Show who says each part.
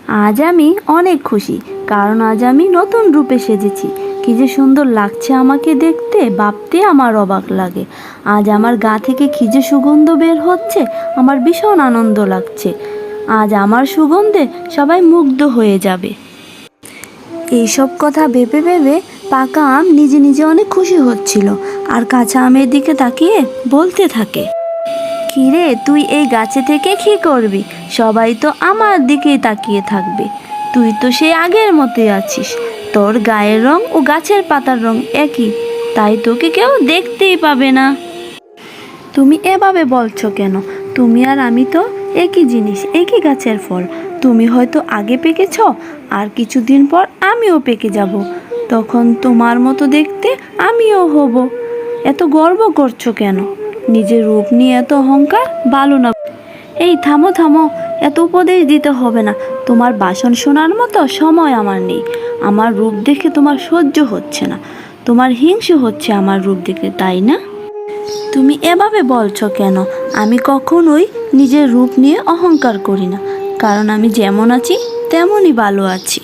Speaker 1: আজ আমি অনেক খুশি, কারণ আজ আমি নতুন রূপে সেজেছি। কি যে সুন্দর লাগছে আমাকে দেখতে, ভাবতে আমার অবাক লাগে। আজ আমার গা থেকে কি যে সুগন্ধ বের হচ্ছে, আমার ভীষণ আনন্দ লাগছে। আজ আমার সুগন্ধে সবাই মুগ্ধ হয়ে যাবে। এইসব কথা ভেবে ভেবে পাকা আম নিজে নিজে অনেক খুশি হচ্ছিল, আর কাঁচা আমের দিকে তাকিয়ে বলতে থাকে, কিরে তুই এই গাছে থেকে কি করবি? সবাই তো আমার দিকেই তাকিয়ে থাকবে। তুই তো সেই আগের মতোই আছিস, তোর গায়ের রং ও গাছের পাতার রং একই, তাই তোকে কেউ দেখতেই পাবে না। তুমি এভাবে বলছো কেন? তুমি আর আমি তো একই জিনিস, একই গাছের ফল। তুমি হয়তো আগে পেকেছ, আর কিছুদিন পর আমিও পেকে যাব। তখন তোমার মতো দেখতে আমিও হব। এত গর্ব করছো কেন? নিজের রূপ নিয়ে এত অহংকার ভালো না। এই থামো থামো, এত উপদেশ দিতে হবে না। তোমার ভাষণ শোনার মতো সময় আমার নেই। আমার রূপ দেখে তোমার সহ্য হচ্ছে না, তোমার হিংসে হচ্ছে আমার রূপ দেখে, তাই না? তুমি এভাবে বলছো কেন? আমি কখনোই নিজের রূপ নিয়ে অহংকার করি না, কারণ আমি যেমন আছি তেমনই ভালো আছি।